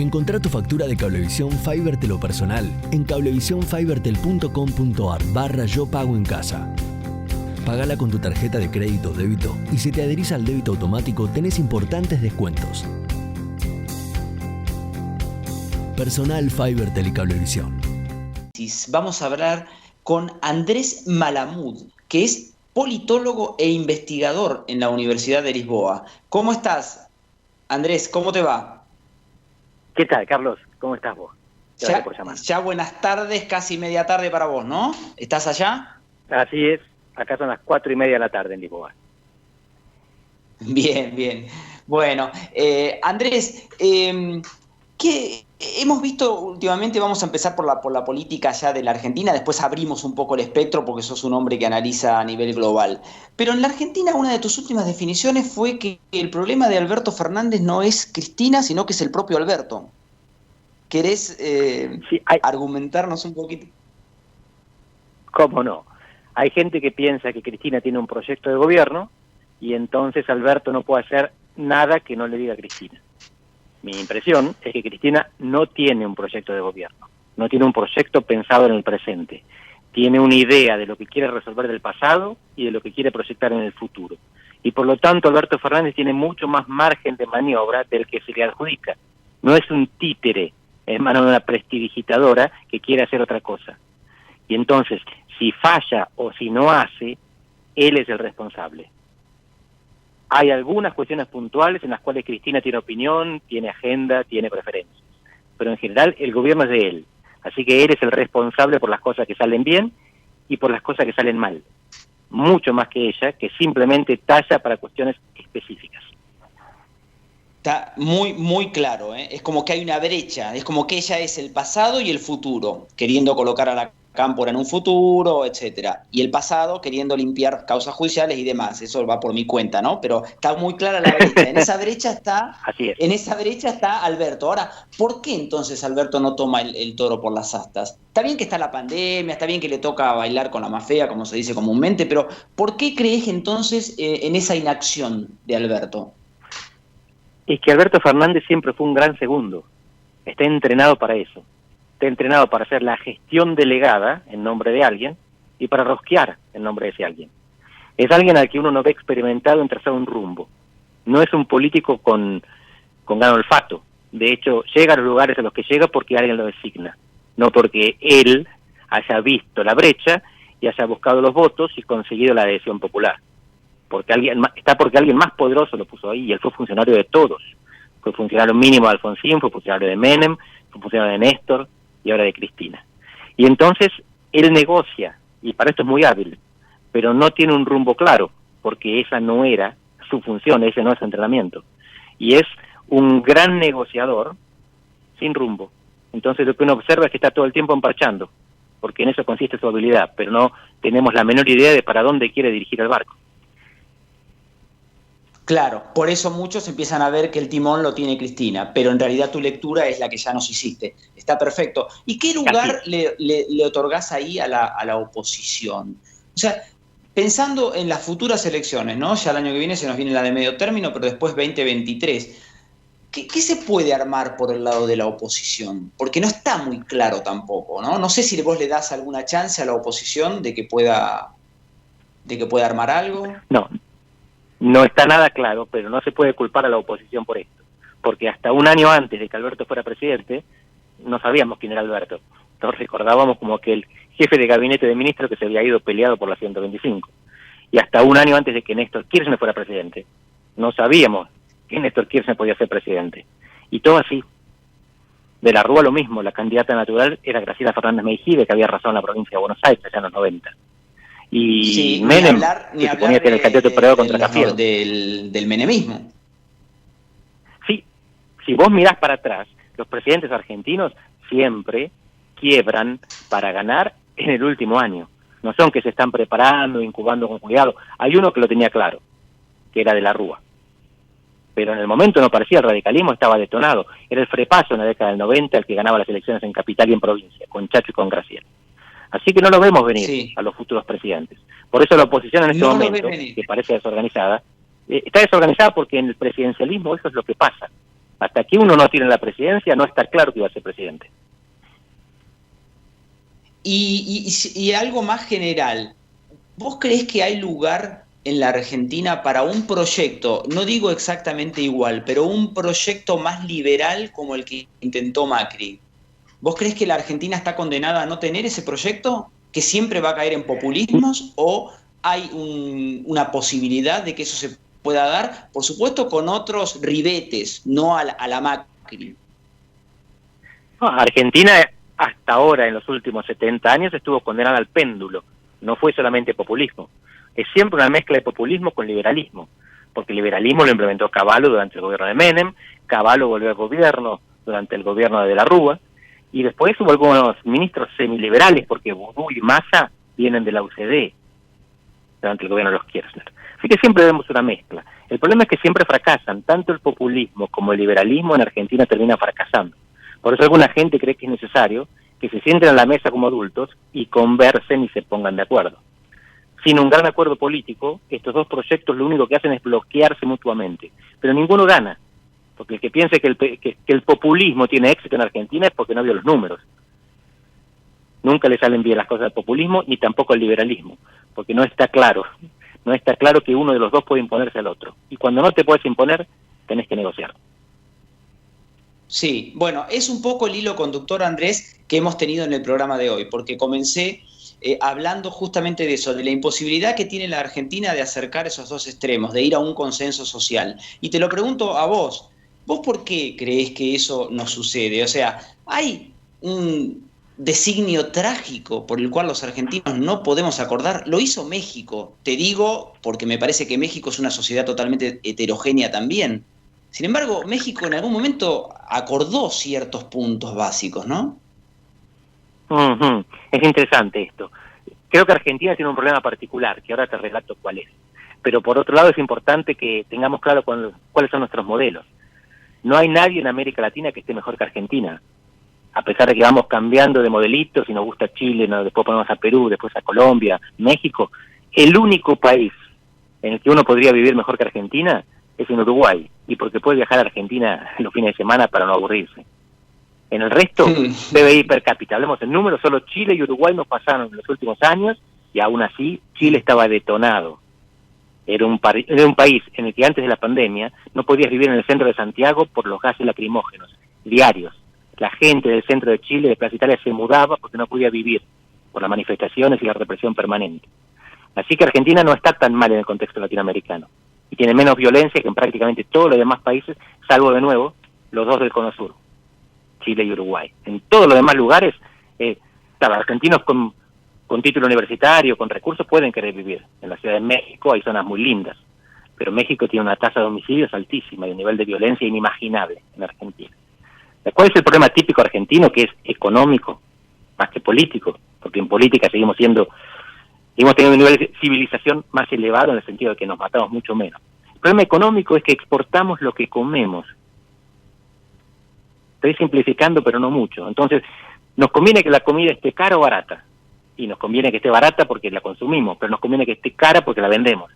Encontrá tu factura de Cablevisión Fibertel o personal en cablevisionfibertel.com.ar/yo pago en casa. Pagala con tu tarjeta de crédito o débito y si te adherís al débito automático tenés importantes descuentos. Personal Fibertel y Cablevisión. Vamos a hablar con Andrés Malamud, que es politólogo e investigador en la Universidad de Lisboa. ¿Cómo estás, Andrés? ¿Cómo te va? ¿Qué tal, Carlos? ¿Cómo estás vos? Gracias por llamar. Ya buenas tardes, casi media tarde para vos, ¿no? ¿Estás allá? Así es, acá son las 4:30 de la tarde en Lisboa. Bien, bien. Bueno, Andrés, ¿qué hemos visto últimamente? Vamos a empezar por la política ya de la Argentina, después abrimos un poco el espectro porque sos un hombre que analiza a nivel global. Pero en la Argentina una de tus últimas definiciones fue que el problema de Alberto Fernández no es Cristina, sino que es el propio Alberto. ¿Querés argumentarnos un poquito? ¿Cómo no? Hay gente que piensa que Cristina tiene un proyecto de gobierno y entonces Alberto no puede hacer nada que no le diga Cristina. Mi impresión es que Cristina no tiene un proyecto de gobierno, no tiene un proyecto pensado en el presente. Tiene una idea de lo que quiere resolver del pasado y de lo que quiere proyectar en el futuro. Y por lo tanto Alberto Fernández tiene mucho más margen de maniobra del que se le adjudica. No es un títere en manos de una prestidigitadora que quiere hacer otra cosa. Y entonces, si falla o si no hace, él es el responsable. Hay algunas cuestiones puntuales en las cuales Cristina tiene opinión, tiene agenda, tiene preferencias. Pero en general el gobierno es de él. Así que él es el responsable por las cosas que salen bien y por las cosas que salen mal. Mucho más que ella, que simplemente talla para cuestiones específicas. Está muy, muy claro, ¿eh? Es como que hay una brecha, es como que ella es el pasado y el futuro, queriendo colocar a la Cámpora en un futuro, etcétera, y el pasado queriendo limpiar causas judiciales y demás. Eso va por mi cuenta, ¿no? Pero está muy clara la brecha. En esa brecha está, Alberto. Ahora, ¿por qué entonces Alberto no toma el toro por las astas? Está bien que está la pandemia, está bien que le toca bailar con la más fea, como se dice comúnmente, pero ¿por qué crees entonces en esa inacción de Alberto? Es que Alberto Fernández siempre fue un gran segundo. Está entrenado para eso. Está entrenado para hacer la gestión delegada en nombre de alguien y para rosquear en nombre de ese alguien. Es alguien al que uno no ve experimentado en trazar un rumbo. No es un político con gran olfato. De hecho, llega a los lugares a los que llega porque alguien lo designa, no porque él haya visto la brecha y haya buscado los votos y conseguido la adhesión popular. Porque alguien más poderoso lo puso ahí y él fue funcionario de todos. Fue funcionario mínimo de Alfonsín, fue funcionario de Menem, fue funcionario de Néstor y ahora de Cristina. Y entonces él negocia, y para esto es muy hábil, pero no tiene un rumbo claro, porque esa no era su función, ese no es su entrenamiento. Y es un gran negociador sin rumbo. Entonces lo que uno observa es que está todo el tiempo emparchando, porque en eso consiste su habilidad, pero no tenemos la menor idea de para dónde quiere dirigir el barco. Claro, por eso muchos empiezan a ver que el timón lo tiene Cristina, pero en realidad tu lectura es la que ya nos hiciste. Está perfecto. ¿Y qué lugar le otorgás ahí a la oposición? O sea, pensando en las futuras elecciones, ¿no? Ya el año que viene se nos viene la de medio término, pero después 2023. ¿Qué se puede armar por el lado de la oposición? Porque no está muy claro tampoco, ¿no? No sé si vos le das alguna chance a la oposición de que pueda armar algo. No está nada claro, pero no se puede culpar a la oposición por esto, porque hasta un año antes de que Alberto fuera presidente, no sabíamos quién era Alberto. Nos recordábamos como que el jefe de gabinete de ministros que se había ido peleado por la 125. Y hasta un año antes de que Néstor Kirchner fuera presidente, no sabíamos que Néstor Kirchner podía ser presidente. Y todo así. De la Rúa lo mismo, la candidata natural era Graciela Fernández Mejide, que había arrasado en la provincia de Buenos Aires allá en los 90. Y sí, Menem, que suponía que era el candidato operador contra Cafiero. Del menemismo. Sí, si vos mirás para atrás, los presidentes argentinos siempre quiebran para ganar en el último año. No son que se están preparando, incubando con cuidado. Hay uno que lo tenía claro, que era de la Rúa. Pero en el momento no parecía, el radicalismo estaba detonado. Era el Frepaso en la década del 90 el que ganaba las elecciones en capital y en provincia, con Chacho y con Graciela. Así que no lo vemos venir a los futuros presidentes. Por eso la oposición en este momento, que parece desorganizada, está desorganizada porque en el presidencialismo eso es lo que pasa. Hasta que uno no tiene la presidencia, no está claro que va a ser presidente. Y algo más general, ¿vos creés que hay lugar en la Argentina para un proyecto, no digo exactamente igual, pero un proyecto más liberal como el que intentó Macri? ¿Vos creés que la Argentina está condenada a no tener ese proyecto, que siempre va a caer en populismos, o hay una posibilidad de que eso se pueda dar, por supuesto con otros ribetes, no a la Macri? No, Argentina hasta ahora, en los últimos 70 años, estuvo condenada al péndulo, no fue solamente populismo. Es siempre una mezcla de populismo con liberalismo, porque el liberalismo lo implementó Cavallo durante el gobierno de Menem, Cavallo volvió al gobierno durante el gobierno de la Rúa, y después hubo algunos ministros semiliberales, porque Boudou y Massa vienen de la UCD, durante el gobierno de los Kirchner. Así que siempre vemos una mezcla. El problema es que siempre fracasan, tanto el populismo como el liberalismo en Argentina termina fracasando. Por eso alguna gente cree que es necesario que se sienten a la mesa como adultos y conversen y se pongan de acuerdo. Sin un gran acuerdo político, estos dos proyectos lo único que hacen es bloquearse mutuamente, pero ninguno gana, porque el que piense que el populismo tiene éxito en Argentina es porque no vio los números. Nunca le salen bien las cosas al populismo ni tampoco al liberalismo, porque no está claro que uno de los dos puede imponerse al otro, y cuando no te puedes imponer, tenés que negociar. Sí, bueno, es un poco el hilo conductor, Andrés, que hemos tenido en el programa de hoy, porque comencé hablando justamente de eso, de la imposibilidad que tiene la Argentina de acercar esos dos extremos, de ir a un consenso social. Y te lo pregunto a vos, ¿vos por qué creés que eso no sucede? O sea, ¿hay un designio trágico por el cual los argentinos no podemos acordar? Lo hizo México, te digo, porque me parece que México es una sociedad totalmente heterogénea también. Sin embargo, México en algún momento acordó ciertos puntos básicos, ¿no? Uh-huh. Es interesante esto. Creo que Argentina tiene un problema particular, que ahora te relato cuál es. Pero por otro lado es importante que tengamos claro cuáles son nuestros modelos. No hay nadie en América Latina que esté mejor que Argentina. A pesar de que vamos cambiando de modelitos, si nos gusta Chile, después ponemos a Perú, después a Colombia, México, el único país en el que uno podría vivir mejor que Argentina es en Uruguay, y porque puede viajar a Argentina los fines de semana para no aburrirse. En el resto, PBI per cápita, hablemos en números, solo Chile y Uruguay nos pasaron en los últimos años, y aún así Chile estaba detonado. Era un país en el que antes de la pandemia no podías vivir en el centro de Santiago por los gases lacrimógenos, diarios. La gente del centro de Chile, de Plaza Italia, se mudaba porque no podía vivir por las manifestaciones y la represión permanente. Así que Argentina no está tan mal en el contexto latinoamericano, y tiene menos violencia que en prácticamente todos los demás países, salvo de nuevo los dos del Cono Sur, Chile y Uruguay. En todos los demás lugares, argentinos con título universitario, con recursos, pueden querer vivir. En la Ciudad de México hay zonas muy lindas, pero México tiene una tasa de homicidios altísima y un nivel de violencia inimaginable en Argentina. ¿Cuál es el problema típico argentino? Que es económico, más que político, porque en política seguimos teniendo un nivel de civilización más elevado en el sentido de que nos matamos mucho menos. El problema económico es que exportamos lo que comemos. Estoy simplificando, pero no mucho. Entonces, nos conviene que la comida esté cara o barata. Y nos conviene que esté barata porque la consumimos, pero nos conviene que esté cara porque la vendemos.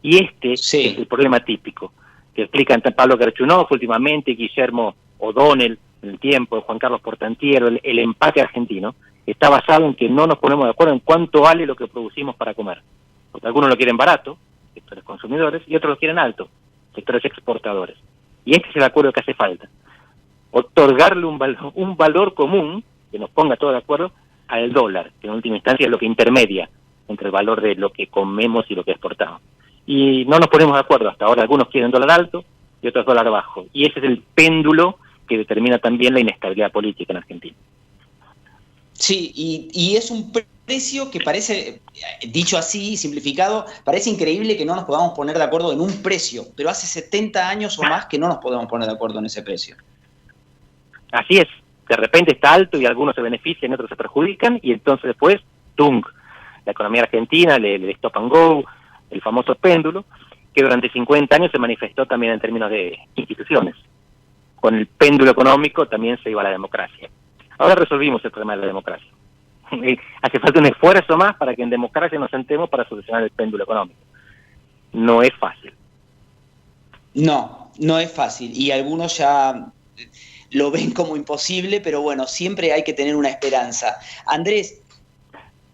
Y es el problema típico, que explican Pablo Gerchunov últimamente, Guillermo O'Donnell en el tiempo, Juan Carlos Portantiero, el empate argentino, está basado en que no nos ponemos de acuerdo en cuánto vale lo que producimos para comer. Porque algunos lo quieren barato, sectores consumidores, y otros lo quieren alto, sectores exportadores. Y este es el acuerdo que hace falta. Otorgarle un valor común, que nos ponga todos de acuerdo, al dólar, que en última instancia es lo que intermedia entre el valor de lo que comemos y lo que exportamos. Y no nos ponemos de acuerdo. Hasta ahora algunos quieren dólar alto y otros dólar bajo. Y ese es el péndulo que determina también la inestabilidad política en Argentina. Sí, y es un precio que parece, dicho así, simplificado, parece increíble que no nos podamos poner de acuerdo en un precio, pero hace 70 años o más que no nos podemos poner de acuerdo en ese precio. Así es, de repente está alto y algunos se benefician y otros se perjudican, y entonces después, ¡tung!, la economía argentina, el stop and go, el famoso péndulo, que durante 50 años se manifestó también en términos de instituciones. Con el péndulo económico también se iba a la democracia. Ahora resolvimos el problema de la democracia. Hace falta un esfuerzo más para que en democracia nos sentemos para solucionar el péndulo económico. No es fácil. No, no es fácil y algunos ya lo ven como imposible, pero bueno, siempre hay que tener una esperanza. Andrés,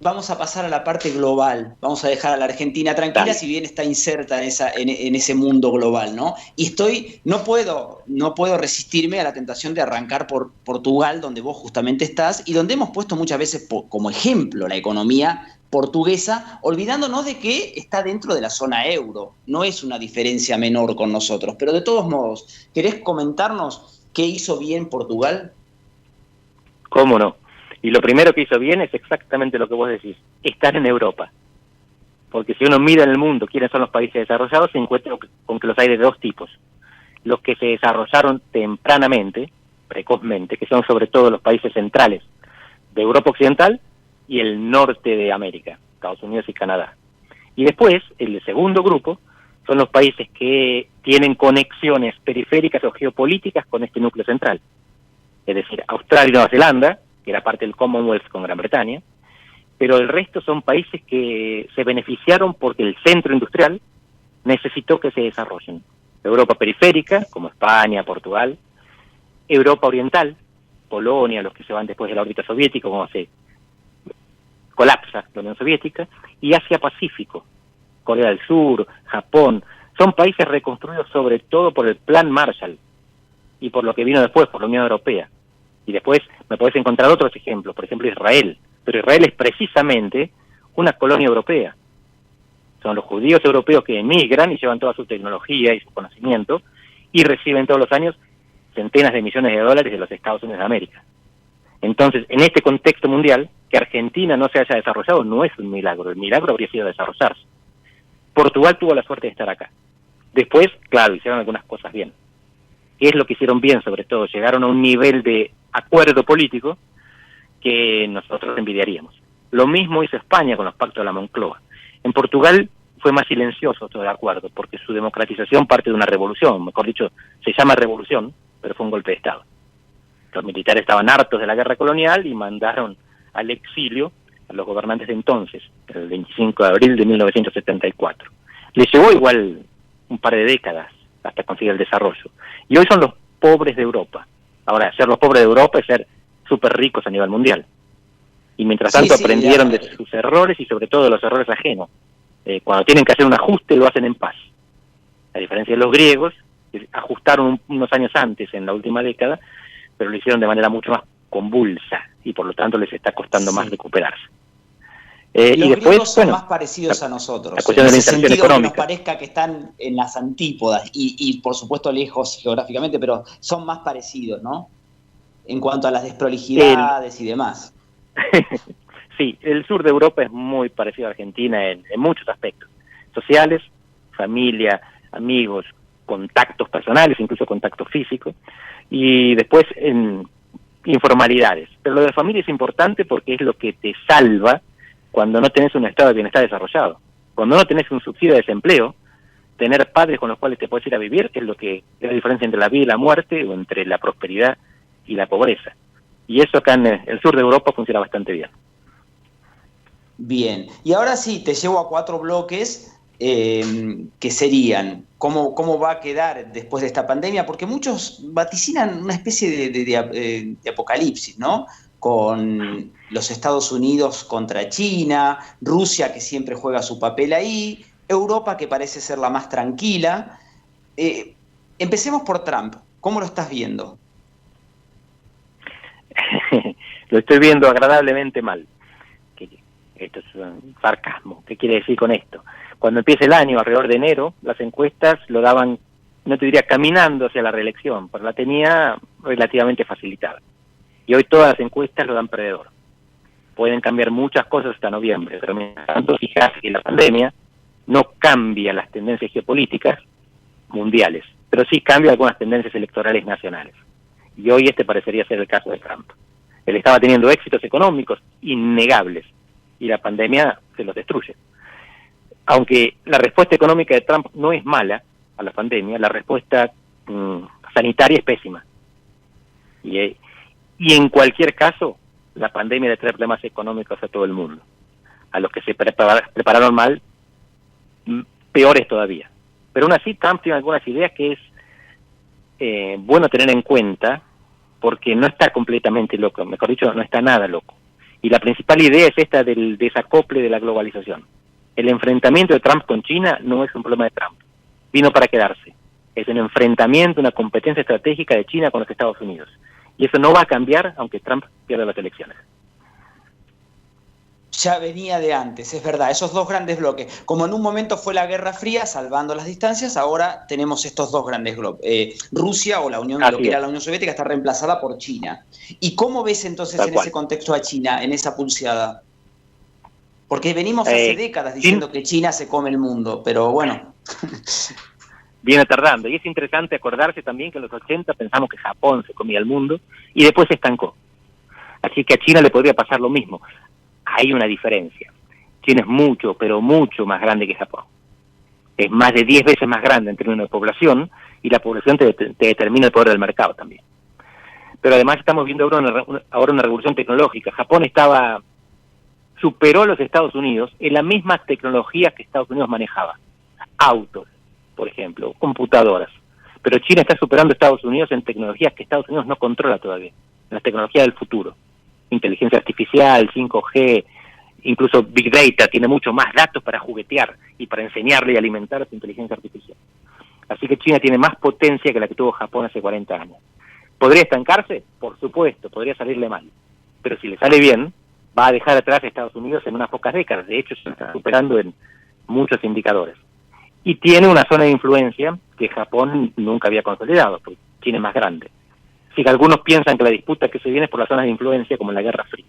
vamos a pasar a la parte global, vamos a dejar a la Argentina tranquila, Dale. si bien está inserta en ese mundo global, ¿no? Y no puedo resistirme a la tentación de arrancar por Portugal, donde vos justamente estás, y donde hemos puesto muchas veces como ejemplo la economía portuguesa, olvidándonos de que está dentro de la zona euro, no es una diferencia menor con nosotros, pero de todos modos, ¿querés comentarnos qué hizo bien Portugal? ¿Cómo no? Y lo primero que hizo bien es exactamente lo que vos decís, estar en Europa. Porque si uno mira en el mundo quiénes son los países desarrollados, se encuentra con que los hay de dos tipos. Los que se desarrollaron tempranamente, precozmente, que son sobre todo los países centrales de Europa Occidental y el norte de América, Estados Unidos y Canadá. Y después, el segundo grupo, son los países que tienen conexiones periféricas o geopolíticas con este núcleo central. Es decir, Australia y Nueva Zelanda, que era parte del Commonwealth con Gran Bretaña, pero el resto son países que se beneficiaron porque el centro industrial necesitó que se desarrollen. Europa periférica, como España, Portugal, Europa oriental, Polonia, los que se van después de la órbita soviética, como se colapsa la Unión Soviética, y Asia Pacífico, Corea del Sur, Japón, son países reconstruidos sobre todo por el Plan Marshall y por lo que vino después, por la Unión Europea. Y después me podés encontrar otros ejemplos, por ejemplo Israel, pero Israel es precisamente una colonia europea. Son los judíos europeos que emigran y llevan toda su tecnología y su conocimiento y reciben todos los años centenas de millones de dólares de los Estados Unidos de América. Entonces, en este contexto mundial, que Argentina no se haya desarrollado no es un milagro, el milagro habría sido desarrollarse. Portugal tuvo la suerte de estar acá. Después, claro, hicieron algunas cosas bien. ¿Qué es lo que hicieron bien? Sobre todo, llegaron a un nivel de acuerdo político que nosotros envidiaríamos. Lo mismo hizo España con los pactos de la Moncloa. En Portugal fue más silencioso todo el acuerdo, porque su democratización parte de una revolución, mejor dicho, se llama revolución, pero fue un golpe de Estado. Los militares estaban hartos de la guerra colonial y mandaron al exilio a los gobernantes de entonces, el 25 de abril de 1974. Les llevó igual un par de décadas hasta conseguir el desarrollo. Y hoy son los pobres de Europa. Ahora, ser los pobres de Europa es ser súper ricos a nivel mundial. Y mientras tanto aprendieron de sus errores y sobre todo de los errores ajenos. Cuando tienen que hacer un ajuste lo hacen en paz. A diferencia de los griegos, que ajustaron unos años antes, en la última década, pero lo hicieron de manera mucho más convulsa y por lo tanto les está costando más recuperarse. Los y después, griegos son más parecidos a nosotros. La cuestión de la inserción económica. Que nos parezca que están en las antípodas y por supuesto lejos geográficamente, pero son más parecidos, ¿no? En cuanto a las desprolijidades y demás. Sí, el sur de Europa es muy parecido a Argentina en muchos aspectos. Sociales, familia, amigos, contactos personales, incluso contactos físicos. Y después en informalidades. Pero lo de familia es importante porque es lo que te salva cuando no tenés un estado de bienestar desarrollado. Cuando no tenés un subsidio de desempleo, tener padres con los cuales te puedes ir a vivir es lo que es la diferencia entre la vida y la muerte o entre la prosperidad y la pobreza. Y eso acá en el sur de Europa funciona bastante bien. Bien, y ahora sí, te llevo a 4 bloques que serían cómo va a quedar después de esta pandemia, porque muchos vaticinan una especie de apocalipsis, ¿no? Con los Estados Unidos contra China, Rusia que siempre juega su papel ahí, Europa que parece ser la más tranquila. Empecemos por Trump, ¿cómo lo estás viendo? Lo estoy viendo agradablemente mal. Esto es un sarcasmo. ¿Qué quiere decir con esto? Cuando empieza el año, alrededor de enero, las encuestas lo daban, no te diría caminando hacia la reelección, pero la tenía relativamente facilitada. Y hoy todas las encuestas lo dan perdedor. Pueden cambiar muchas cosas hasta noviembre, pero mientras tanto, fíjate que la pandemia no cambia las tendencias geopolíticas mundiales, pero sí cambia algunas tendencias electorales nacionales. Y hoy este parecería ser el caso de Trump. Él estaba teniendo éxitos económicos innegables, y la pandemia se los destruye. Aunque la respuesta económica de Trump no es mala a la pandemia, la respuesta sanitaria es pésima. Y en cualquier caso, la pandemia le trae problemas económicos a todo el mundo. A los que se prepararon mal, peores todavía. Pero aún así, Trump tiene algunas ideas que es bueno tener en cuenta, porque no está completamente loco, mejor dicho, no está nada loco. Y la principal idea es esta del desacople de la globalización. El enfrentamiento de Trump con China no es un problema de Trump, vino para quedarse. Es un enfrentamiento, una competencia estratégica de China con los Estados Unidos. Y eso no va a cambiar aunque Trump pierda las elecciones. Ya venía de antes, es verdad, esos dos grandes bloques. Como en un momento fue la Guerra Fría, salvando las distancias, ahora tenemos estos dos grandes bloques. Rusia o lo que era la Unión Soviética está reemplazada por China. ¿Y cómo ves entonces en ese contexto a China, en esa pulseada? Porque venimos hace décadas diciendo que China se come el mundo, pero bueno. Viene tardando, y es interesante acordarse también que en los 80 pensamos que Japón se comía el mundo, y después se estancó. Así que a China le podría pasar lo mismo. Hay una diferencia. China es mucho, pero mucho más grande que Japón. Es más de 10 veces más grande en términos de población, y la población te determina el poder del mercado también. Pero además estamos viendo ahora una revolución tecnológica. Japón superó a los Estados Unidos en las mismas tecnologías que Estados Unidos manejaba. Autos, por ejemplo, computadoras. Pero China está superando a Estados Unidos en tecnologías que Estados Unidos no controla todavía, en las tecnologías del futuro. Inteligencia artificial, 5G, incluso Big Data, tiene mucho más datos para juguetear y para enseñarle y alimentar su inteligencia artificial. Así que China tiene más potencia que la que tuvo Japón hace 40 años. ¿Podría estancarse? Por supuesto, podría salirle mal. Pero si le sale bien, va a dejar atrás a Estados Unidos en unas pocas décadas. De hecho, se está superando en muchos indicadores. Y tiene una zona de influencia que Japón nunca había consolidado, porque China es más grande. Así que algunos piensan que la disputa que se viene es por las zonas de influencia, como en la Guerra Fría.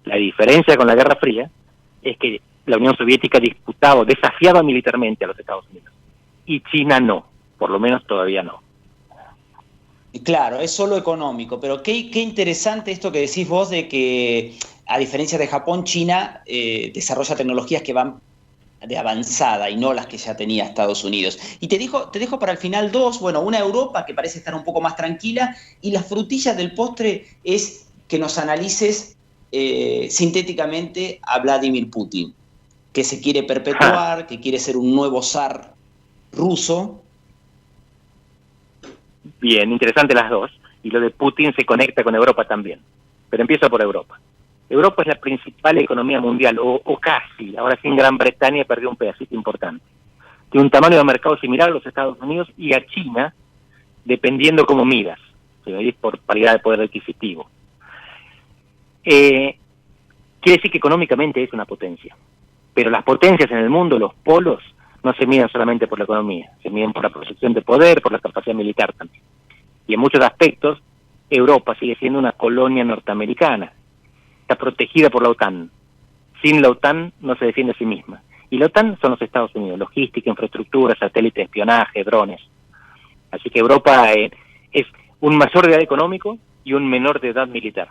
La diferencia con la Guerra Fría es que la Unión Soviética disputaba o desafiaba militarmente a los Estados Unidos. Y China no, por lo menos todavía no. Claro, es solo económico, pero qué interesante esto que decís vos de que, a diferencia de Japón, China desarrolla tecnologías que van de avanzada y no las que ya tenía Estados Unidos. Y te dejo para el final dos, bueno, una Europa que parece estar un poco más tranquila, y la frutilla del postre es que nos analices sintéticamente a Vladimir Putin, que se quiere perpetuar, que quiere ser un nuevo zar ruso. Bien, interesante las dos, y lo de Putin se conecta con Europa también. Pero empiezo por Europa. Europa es la principal economía mundial, o casi. Ahora sí, en Gran Bretaña perdió un pedacito importante. Tiene un tamaño de mercado similar a los Estados Unidos y a China, dependiendo cómo miras, ¿sí? Por paridad de poder adquisitivo. Quiere decir que económicamente es una potencia. Pero las potencias en el mundo, los polos, no se miden solamente por la economía, se miden por la proyección de poder, por la capacidad militar también. Y en muchos aspectos, Europa sigue siendo una colonia norteamericana. Está protegida por la OTAN. Sin la OTAN no se defiende a sí misma. Y la OTAN son los Estados Unidos, logística, infraestructura, satélite, espionaje, drones. Así que Europa es un mayor de edad económico y un menor de edad militar.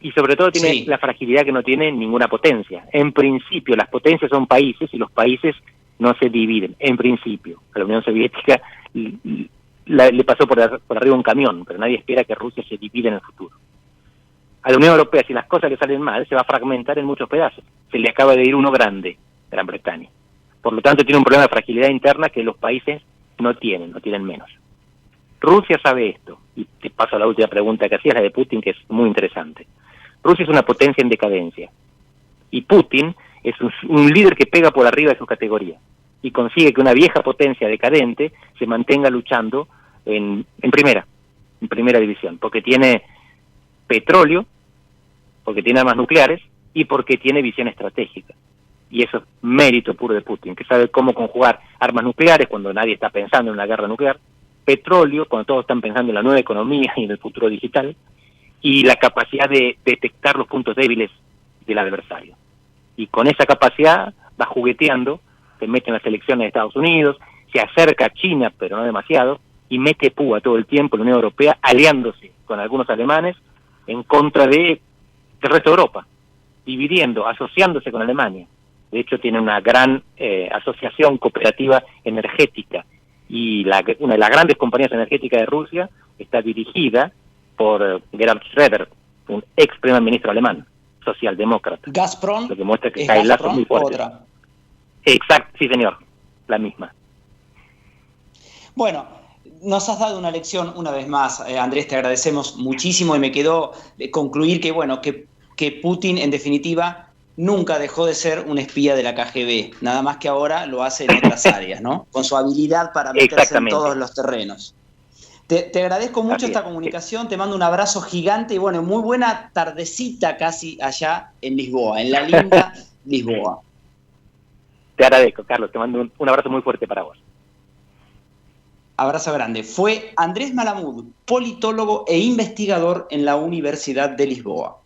Y sobre todo tiene la fragilidad que no tiene ninguna potencia. En principio, las potencias son países y los países no se dividen. En principio, a la Unión Soviética le pasó por arriba un camión, pero nadie espera que Rusia se divida en el futuro. A la Unión Europea, si las cosas le salen mal, se va a fragmentar en muchos pedazos. Se le acaba de ir uno grande, Gran Bretaña. Por lo tanto, tiene un problema de fragilidad interna que los países no tienen menos. Rusia sabe esto, y te paso a la última pregunta que hacías, la de Putin, que es muy interesante. Rusia es una potencia en decadencia, y Putin es un líder que pega por arriba de su categoría, y consigue que una vieja potencia decadente se mantenga luchando en primera división, porque tiene petróleo, porque tiene armas nucleares y porque tiene visión estratégica. Y eso es mérito puro de Putin, que sabe cómo conjugar armas nucleares cuando nadie está pensando en una guerra nuclear, petróleo cuando todos están pensando en la nueva economía y en el futuro digital, y la capacidad de detectar los puntos débiles del adversario. Y con esa capacidad va jugueteando, se mete en las elecciones de Estados Unidos, se acerca a China, pero no demasiado, y mete púa todo el tiempo en la Unión Europea, aliándose con algunos alemanes en contra del resto de Europa, dividiendo, asociándose con Alemania. De hecho, tiene una gran asociación cooperativa energética, y una de las grandes compañías energéticas de Rusia está dirigida por Gerhard Schröder, un ex primer ministro alemán, socialdemócrata. Gazprom, lo que muestra que hay lazos muy fuertes. Otra. Exacto, sí señor, la misma. Bueno, Nos has dado una lección una vez más, Andrés, te agradecemos muchísimo y me quedó concluir que, bueno, que Putin, en definitiva, nunca dejó de ser un espía de la KGB, nada más que ahora lo hace en otras áreas, ¿no? Con su habilidad para meterse en todos los terrenos. Te agradezco mucho esta comunicación, te mando un abrazo gigante y, bueno, muy buena tardecita casi allá en Lisboa, en la linda Lisboa. Te agradezco, Carlos, te mando un abrazo muy fuerte para vos. Abrazo grande. Fue Andrés Malamud, politólogo e investigador en la Universidad de Lisboa.